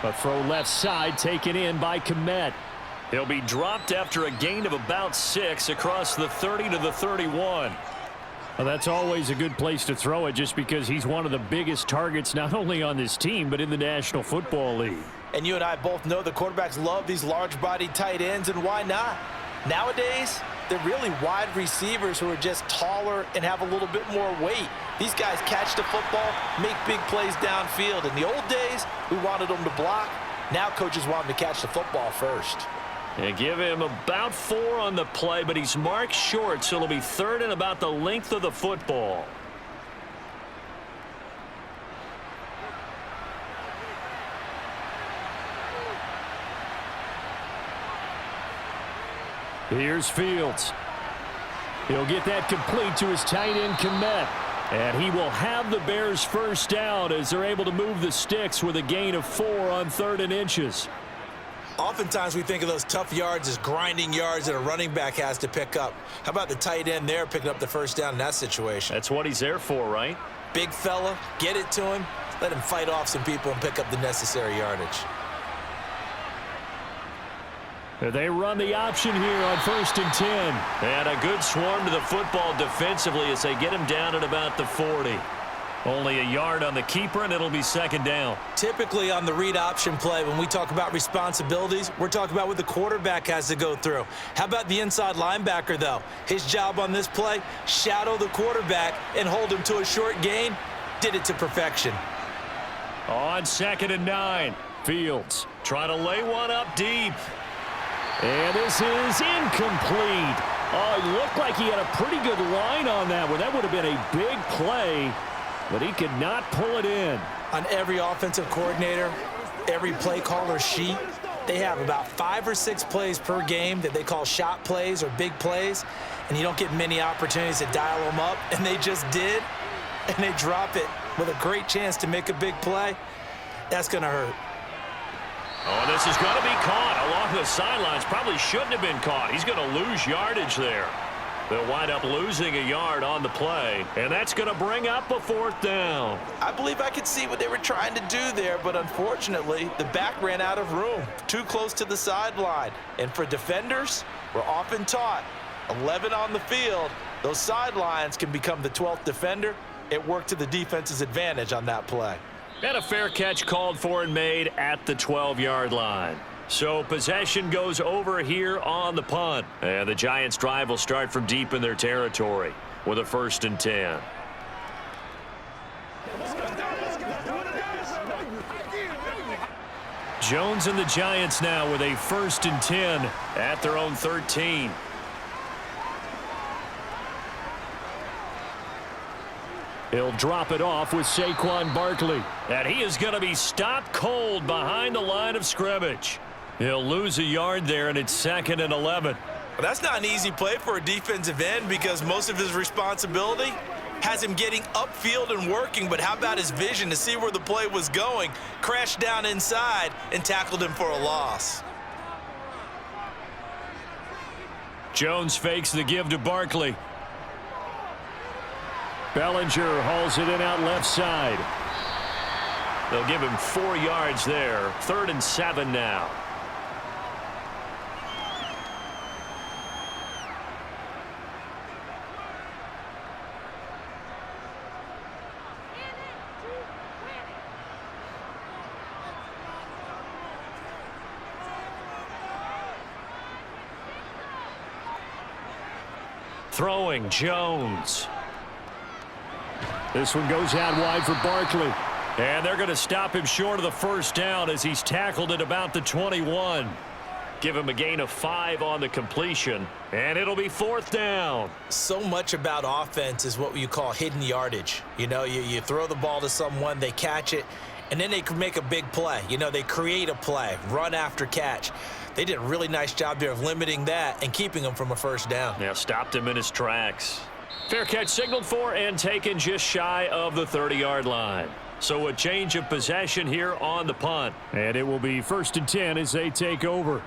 A throw left side taken in by Kmet. He'll be dropped after a gain of about 6 across the 30 to the 31. Well, that's always a good place to throw it just because he's one of the biggest targets not only on this team but in the National Football League. And you and I both know the quarterbacks love these large-bodied tight ends, and why not? Nowadays, they're really wide receivers who are just taller and have a little bit more weight. These guys catch the football, make big plays downfield. In the old days, we wanted them to block. Now coaches want them to catch the football first. And give him about 4 on the play, but he's marked short, so it'll be 3rd and about the length of the football. Here's Fields. He'll get that complete to his tight end, Kmet. And he will have the Bears' 1st down as they're able to move the sticks with a gain of 4 on 3rd and inches. Oftentimes we think of those tough yards as grinding yards that a running back has to pick up. How about the tight end there picking up the 1st down in that situation? That's what he's there for, right? Big fella, get it to him, let him fight off some people and pick up the necessary yardage. They run the option here on 1st and 10. And a good swarm to the football defensively as they get him down at about the 40. Only a yard on the keeper, and it'll be 2nd down. Typically on the read option play, when we talk about responsibilities, we're talking about what the quarterback has to go through. How about the inside linebacker, though? His job on this play, shadow the quarterback and hold him to a short gain. Did it to perfection. On 2nd and 9, Fields trying to lay one up deep. And this is incomplete. Oh, it looked like he had a pretty good line on that one. That would have been a big play, but he could not pull it in. On every offensive coordinator, every play caller sheet, they have about 5 or 6 plays per game that they call shot plays or big plays, and you don't get many opportunities to dial them up, and they just did, and they drop it with a great chance to make a big play. That's going to hurt. Oh, this is going to be caught along the sidelines. Probably shouldn't have been caught. He's going to lose yardage there. They'll wind up losing a yard on the play, and that's going to bring up a 4th down. I believe I could see what they were trying to do there, but unfortunately, the back ran out of room, too close to the sideline. And for defenders, we're often taught, 11 on the field, those sidelines can become the 12th defender. It worked to the defense's advantage on that play. And a fair catch called for and made at the 12-yard line. So possession goes over here on the punt. And the Giants' drive will start from deep in their territory with a 1st and 10. Jones and the Giants now with a 1st and 10 at their own 13. He'll drop it off with Saquon Barkley. And he is going to be stopped cold behind the line of scrimmage. He'll lose a yard there, and it's 2nd and 11. Well, that's not an easy play for a defensive end because most of his responsibility has him getting upfield and working, but how about his vision to see where the play was going, crashed down inside, and tackled him for a loss. Jones fakes the give to Barkley. Bellinger hauls it in out left side. They'll give him 4 yards there. 3rd and 7 now. Throwing Jones. This one goes out wide for Barkley. And they're going to stop him short of the 1st down as he's tackled at about the 21. Give him a gain of 5 on the completion. And it'll be 4th down. So much about offense is what you call hidden yardage. You know, you throw the ball to someone, they catch it, and then they can make a big play. You know, they create a play, run after catch. They did a really nice job there of limiting that and keeping him from a 1st down. Yeah, stopped him in his tracks. Fair catch signaled for and taken just shy of the 30-yard line. So a change of possession here on the punt. And it will be 1st and 10 as they take over.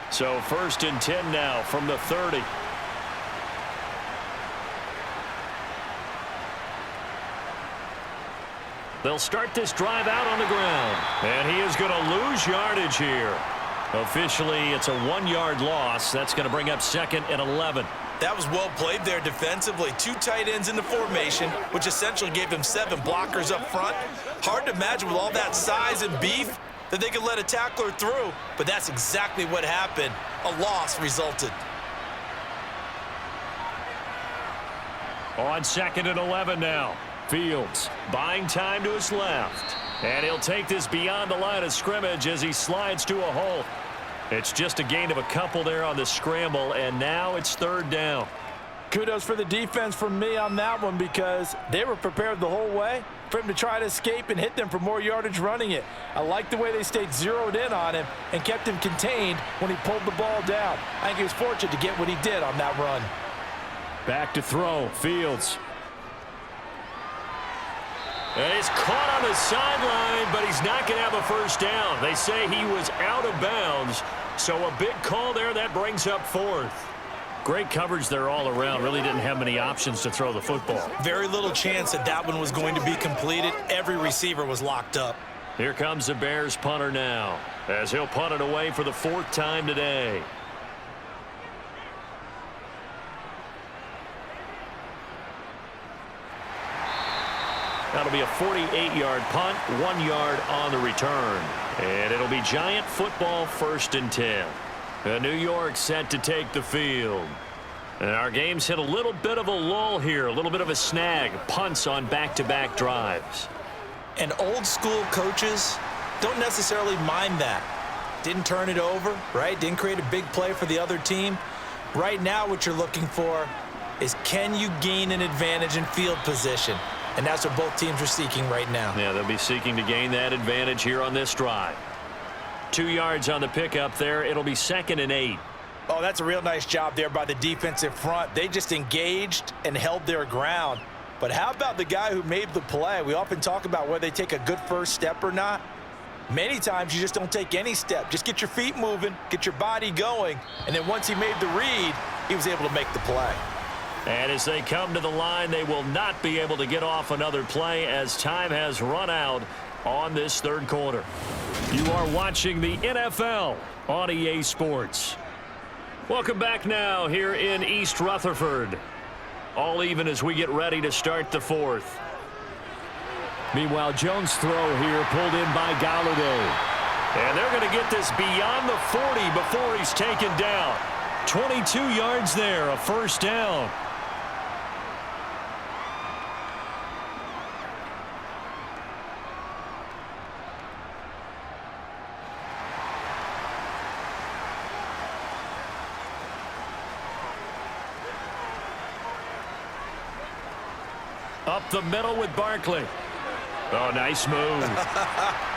So 1st and 10 now from the 30. They'll start this drive out on the ground. And he is going to lose yardage here. Officially, it's a 1-yard loss. That's going to bring up 2nd and 11. That was well played there defensively. 2 tight ends in the formation, which essentially gave them 7 blockers up front. Hard to imagine with all that size and beef that they could let a tackler through, but that's exactly what happened. A loss resulted. On 2nd and 11 now. Fields buying time to his left. And he'll take this beyond the line of scrimmage as he slides to a hole. It's just a gain of a couple there on the scramble, and now it's 3rd down. Kudos for the defense from me on that one because they were prepared the whole way for him to try to escape and hit them for more yardage running it. I like the way they stayed zeroed in on him and kept him contained when he pulled the ball down. I think he was fortunate to get what he did on that run. Back to throw. Fields. And he's caught on the sideline, but he's not going to have a 1st down. They say he was out of bounds, so a big call there. That brings up 4th. Great coverage there all around. Really didn't have many options to throw the football. Very little chance that that one was going to be completed. Every receiver was locked up. Here comes the Bears punter now, as he'll punt it away for the 4th time today. That'll be a 48-yard punt, 1 yard on the return. And it'll be Giant football 1st and 10. New York set to take the field. And our game's hit a little bit of a lull here, a little bit of a snag. Punts on back-to-back drives. And old school coaches don't necessarily mind that. Didn't turn it over, right? Didn't create a big play for the other team. Right now what you're looking for is can you gain an advantage in field position? And that's what both teams are seeking right now. Yeah, they'll be seeking to gain that advantage here on this drive. 2 yards on the pickup there. It'll be 2nd and 8. Oh, that's a real nice job there by the defensive front. They just engaged and held their ground. But how about the guy who made the play? We often talk about whether they take a good first step or not. Many times you just don't take any step. Just get your feet moving, get your body going, and then once he made the read, he was able to make the play. And as they come to the line, they will not be able to get off another play as time has run out on this 3rd quarter. You are watching the NFL on EA Sports. Welcome back now here in East Rutherford. All even as we get ready to start the 4th. Meanwhile, Jones' throw here pulled in by Galladay. And they're going to get this beyond the 40 before he's taken down. 22 yards there, a 1st down. Up the middle with Barkley. Oh, nice move.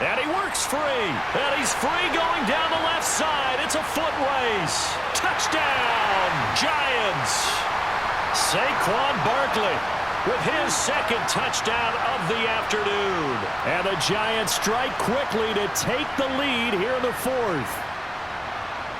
And he works free. And he's free going down the left side. It's a foot race. Touchdown, Giants. Saquon Barkley with his 2nd touchdown of the afternoon. And the Giants strike quickly to take the lead here in the 4th.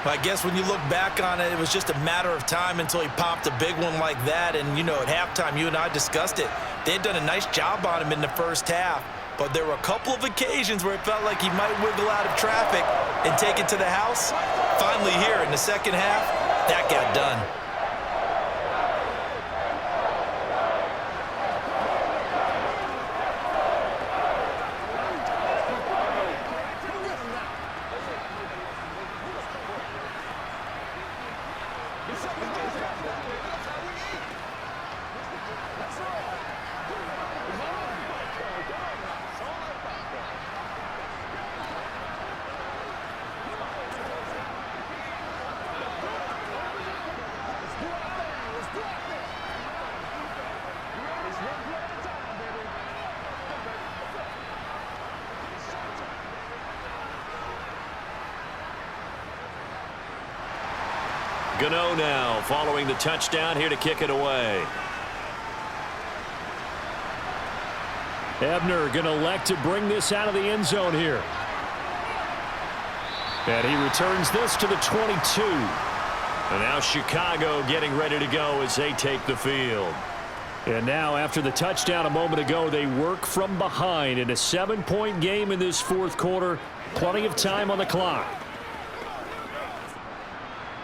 I guess when you look back on it, it was just a matter of time until he popped a big one like that. And, you know, at halftime, you and I discussed it. They had done a nice job on him in the first half. But there were a couple of occasions where it felt like he might wiggle out of traffic and take it to the house. Finally here in the second half, that got done. Gano now following the touchdown here to kick it away. Ebner going to elect to bring this out of the end zone here. And he returns this to the 22. And now Chicago getting ready to go as they take the field. And now after the touchdown a moment ago, they work from behind in a 7-point game in this 4th quarter. Plenty of time on the clock.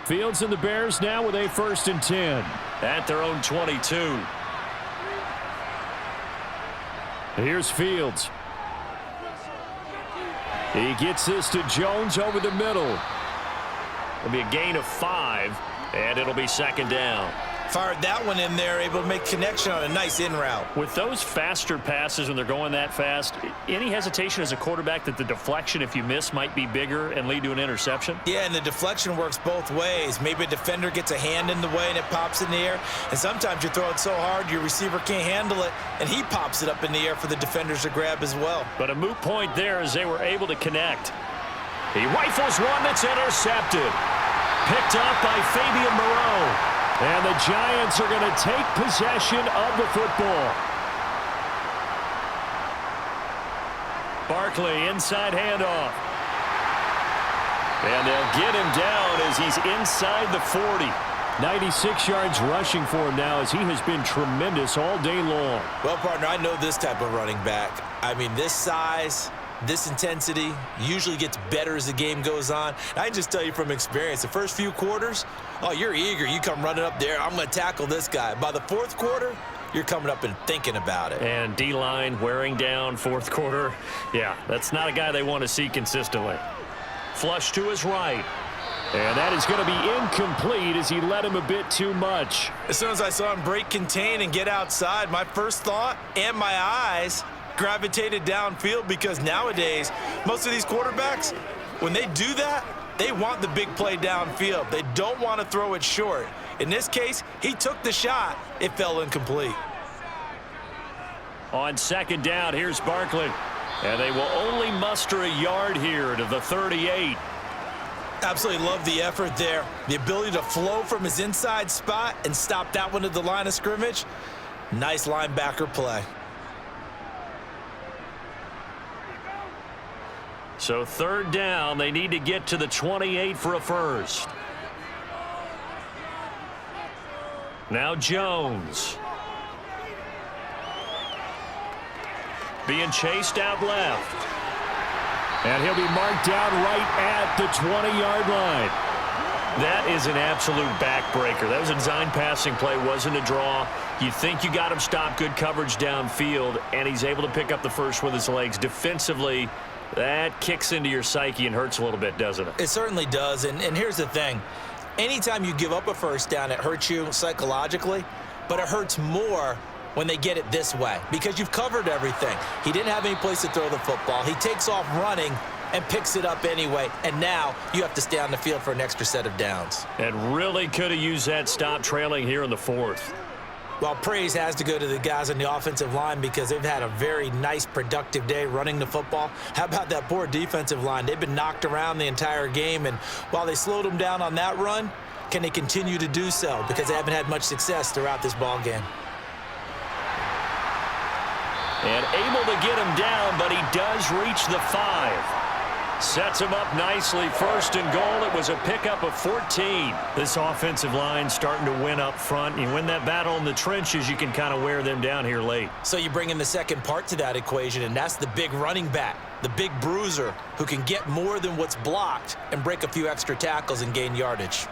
Fields and the Bears now with a 1st and 10. At their own 22. Here's Fields. He gets this to Jones over the middle. It'll be a gain of 5, and it'll be 2nd down. Fired that one in there, able to make connection on a nice in route. With those faster passes when they're going that fast, any hesitation as a quarterback that the deflection, if you miss, might be bigger and lead to an interception? Yeah, and the deflection works both ways. Maybe a defender gets a hand in the way and it pops in the air. And sometimes you throw it so hard your receiver can't handle it, and he pops it up in the air for the defenders to grab as well. But a moot point there as they were able to connect. He rifles one that's intercepted. Picked up by Fabian Moreau. And the Giants are going to take possession of the football. Barkley, inside handoff. And they'll get him down as he's inside the 40. 96 yards rushing for him now as he has been tremendous all day long. Well, partner, I know this type of running back. I mean, this size, this intensity usually gets better as the game goes on. And I can just tell you from experience, the first few quarters, oh, you're eager. You come running up there, I'm going to tackle this guy. By the 4th quarter, you're coming up and thinking about it. And D-line wearing down 4th quarter. Yeah, that's not a guy they want to see consistently. Flush to his right. And that is going to be incomplete as he led him a bit too much. As soon as I saw him break contain and get outside, my first thought and my eyes gravitated downfield, because nowadays, most of these quarterbacks, when they do that, they want the big play downfield. They don't want to throw it short. In this case, he took the shot. It fell incomplete. On second down, here's Barkley. And they will only muster a yard here to the 38. Absolutely love the effort there. The ability to flow from his inside spot and stop that one at the line of scrimmage. Nice linebacker play. So third down, they need to get to the 28 for a first. Now Jones. Being chased out left. And he'll be marked down right at the 20-yard line. That is an absolute backbreaker. That was a design passing play, wasn't a draw. You think you got him stopped, good coverage downfield, and he's able to pick up the first with his legs. Defensively, that kicks into your psyche and hurts a little bit, doesn't it? It certainly does, and here's the thing. Anytime you give up a first down, it hurts you psychologically, but it hurts more when they get it this way because you've covered everything. He didn't have any place to throw the football. He takes off running and picks it up anyway, and now you have to stay on the field for an extra set of downs. And really could have used that stop trailing here in the fourth. Well, praise has to go to the guys on the offensive line because they've had a very nice, productive day running the football. How about that poor defensive line? They've been knocked around the entire game, and while they slowed them down on that run, can they continue to do so? Because they haven't had much success throughout this ball game. And able to get him down, but he does reach the 5. Sets him up nicely. First and goal. It was a pickup of 14. This offensive line starting to win up front. You win that battle in the trenches, you can kind of wear them down here late. So you bring in the second part to that equation, and that's the big running back, the big bruiser who can get more than what's blocked and break a few extra tackles and gain yardage.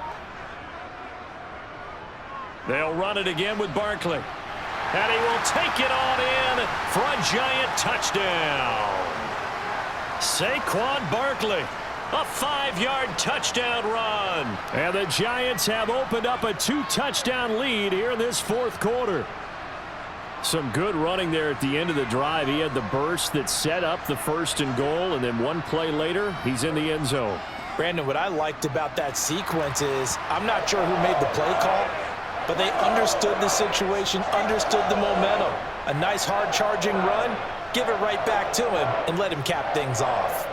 They'll run it again with Barkley. And he will take it on in for a giant touchdown. Saquon Barkley, a 5-yard touchdown run. And the Giants have opened up a 2-touchdown lead here in this fourth quarter. Some good running there at the end of the drive. He had the burst that set up the first and goal, and then one play later, he's in the end zone. Brandon, what I liked about that sequence is I'm not sure who made the play call, but they understood the situation, understood the momentum. A nice hard-charging run, give it right back to him, and let him cap things off.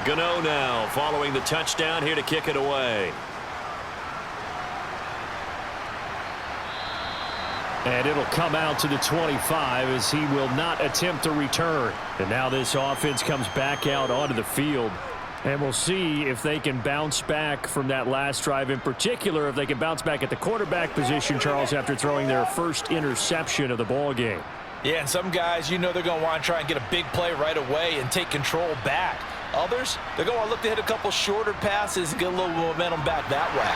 Gano now following the touchdown here to kick it away. And it'll come out to the 25 as he will not attempt a return. And now this offense comes back out onto the field. And we'll see if they can bounce back from that last drive, in particular if they can bounce back at the quarterback position, Charles, after throwing their first interception of the ball game. Yeah, and some guys, you know they're going to want to try and get a big play right away and take control back. Others, they're going to look to hit a couple shorter passes and get a little momentum back that way.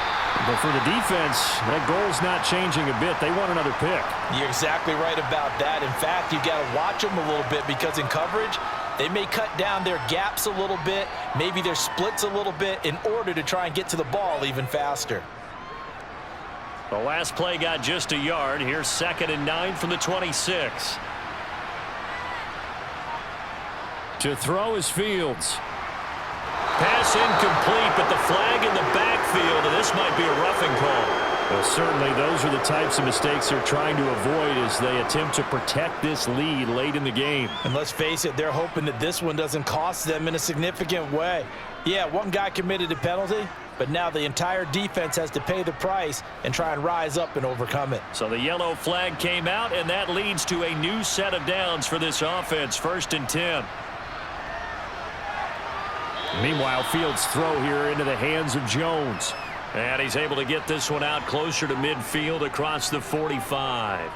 But for the defense, that goal's not changing a bit. They want another pick. You're exactly right about that. In fact, you've got to watch them a little bit because in coverage, they may cut down their gaps a little bit, maybe their splits a little bit in order to try and get to the ball even faster. The last play got just a yard. Here's 2nd and 9 from the 26. To throw is Fields. Pass incomplete, but the flag in the backfield, and this might be a roughing call. Well, certainly those are the types of mistakes they're trying to avoid as they attempt to protect this lead late in the game. And let's face it, they're hoping that this one doesn't cost them in a significant way. Yeah, one guy committed a penalty, but now the entire defense has to pay the price and try and rise up and overcome it. So the yellow flag came out, and that leads to a new set of downs for this offense. 1st and 10. Meanwhile, Fields' throw here into the hands of Jones. And he's able to get this one out closer to midfield across the 45.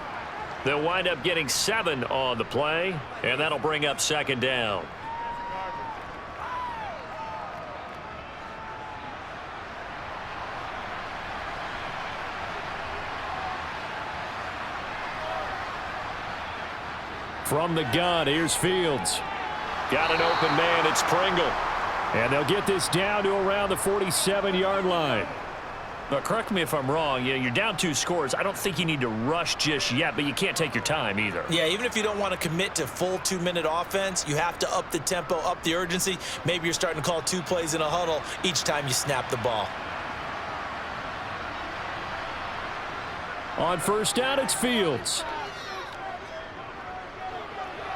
They'll wind up getting 7 on the play, and that'll bring up second down. From the gun, here's Fields. Got an open man, it's Pringle. And they'll get this down to around the 47-yard line. But correct me if I'm wrong, you're down 2 scores. I don't think you need to rush just yet, but you can't take your time either. Yeah, even if you don't want to commit to full 2-minute offense, you have to up the tempo, up the urgency. Maybe you're starting to call 2 plays in a huddle each time you snap the ball. On first down, it's Fields.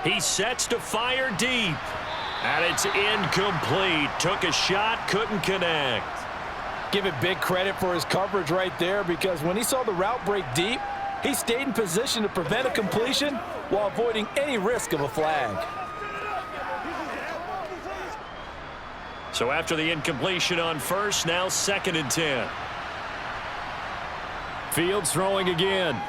He sets to fire deep. And it's incomplete. Took a shot, couldn't connect. Give it big credit for his coverage right there, because when he saw the route break deep, he stayed in position to prevent a completion while avoiding any risk of a flag. So after the incompletion on first, now 2nd and 10. Fields throwing again.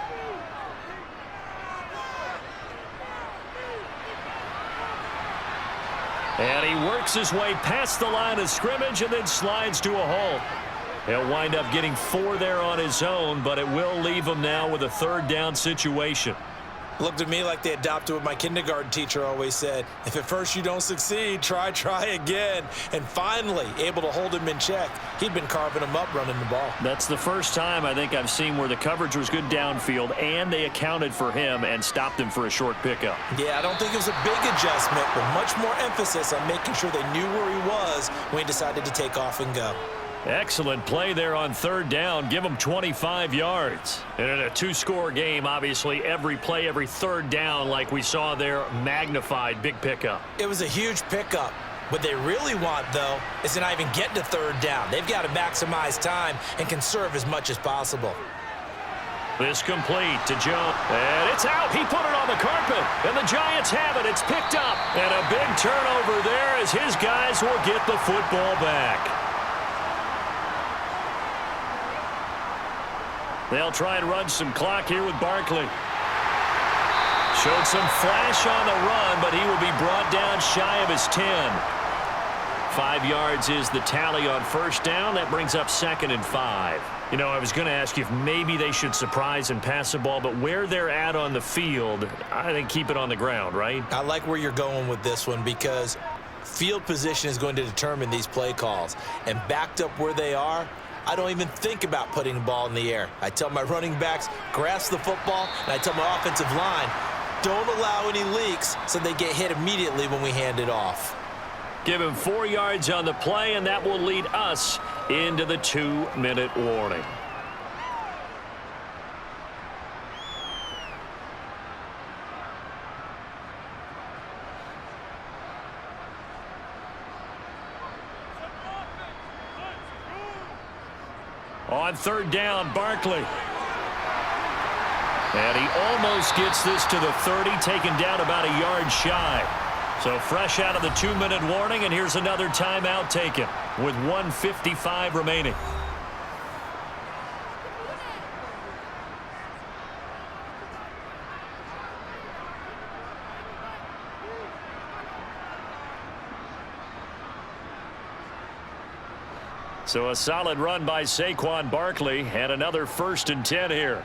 And he works his way past the line of scrimmage and then slides to a halt. He'll wind up getting 4 there on his own, but it will leave him now with a 3rd down situation. Looked at me like they adopted what my kindergarten teacher always said. If at first you don't succeed, try again. And finally, able to hold him in check. He'd been carving him up running the ball. That's the first time I think I've seen where the coverage was good downfield and they accounted for him and stopped him for a short pickup. Yeah, I don't think it was a big adjustment, but much more emphasis on making sure they knew where he was when he decided to take off and go. Excellent play there on 3rd down. Give them 25 yards. And in a 2-score game, obviously, every play, every 3rd down, like we saw there, magnified. Big pickup. It was a huge pickup. What they really want, though, is to not even get to 3rd down. They've got to maximize time and conserve as much as possible. This complete to Jones. And it's out. He put it on the carpet. And the Giants have it. It's picked up. And a big turnover there as his guys will get the football back. They'll try and run some clock here with Barkley. Showed some flash on the run, but he will be brought down shy of his 10. 5 yards is the tally on first down. That brings up 2nd and 5. You know, I was going to ask you if maybe they should surprise and pass the ball, but where they're at on the field, I think keep it on the ground, right? I like where you're going with this one because field position is going to determine these play calls. And backed up where they are, I don't even think about putting the ball in the air. I tell my running backs, grasp the football, and I tell my offensive line, don't allow any leaks so they get hit immediately when we hand it off. Give him 4 yards on the play, and that will lead us into the 2-minute warning. On 3rd down, Barkley. And he almost gets this to the 30, taken down about a yard shy. So fresh out of the 2-minute warning, and here's another timeout taken with 1:55 remaining. So a solid run by Saquon Barkley and another 1st and 10 here.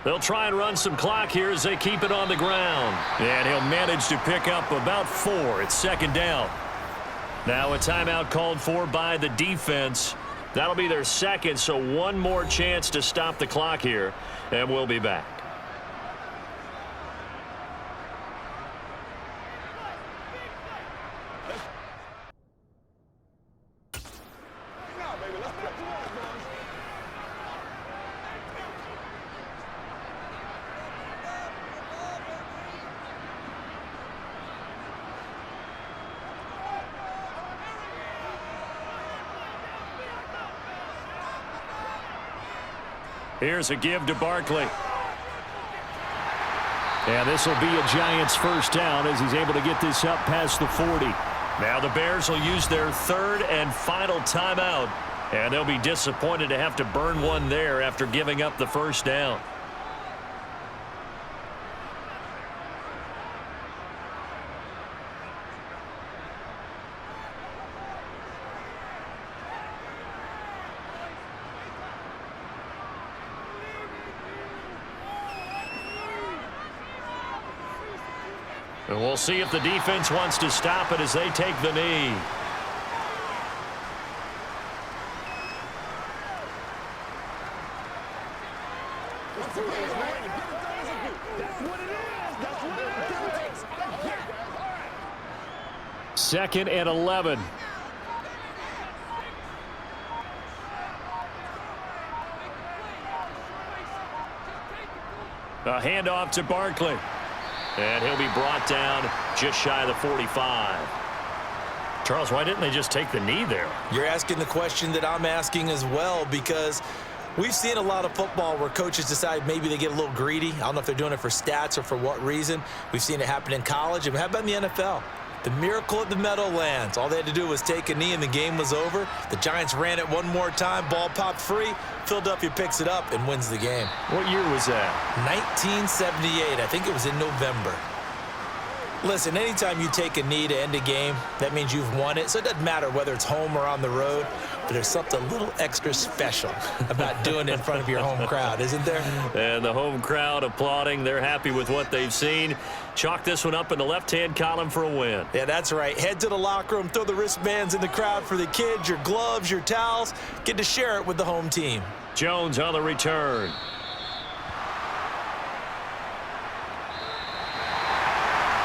They'll try and run some clock here as they keep it on the ground. And he'll manage to pick up about 4. It's 2nd down. Now a timeout called for by the defense. That'll be their 2nd, so one more chance to stop the clock here. And we'll be back. Here's a give to Barkley. And this will be a Giants 1st down as he's able to get this up past the 40. Now the Bears will use their 3rd and final timeout. And they'll be disappointed to have to burn one there after giving up the first down. And we'll see if the defense wants to stop it as they take the knee. Second and 11. A handoff to Barkley. And he'll be brought down just shy of the 45. Charles, why didn't they just take the knee there? You're asking the question that I'm asking as well, because we've seen a lot of football where coaches decide maybe they get a little greedy. I don't know if they're doing it for stats or for what reason. We've seen it happen in college. And how about in the NFL? The miracle at the Meadowlands. All they had to do was take a knee and the game was over. The Giants ran it one more time. Ball popped free. Philadelphia picks it up and wins the game. What year was that? 1978. I think it was in November. Listen, anytime you take a knee to end a game, that means you've won it. So it doesn't matter whether it's home or on the road, but there's something a little extra special about doing it in front of your home crowd, isn't there? And the home crowd applauding. They're happy with what they've seen. Chalk this one up in the left-hand column for a win. Yeah, that's right. Head to the locker room, throw the wristbands in the crowd for the kids, your gloves, your towels. Get to share it with the home team. Jones on the return.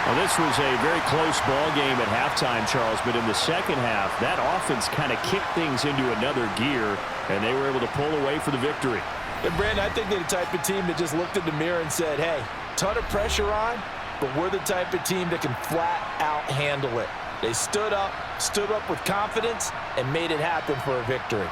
Well, this was a very close ball game at halftime, Charles, but in the second half, that offense kind of kicked things into another gear, and they were able to pull away for the victory. And Brandon, I think they're the type of team that just looked in the mirror and said, hey, ton of pressure on, but we're the type of team that can flat out handle it. They stood up with confidence, and made it happen for a victory.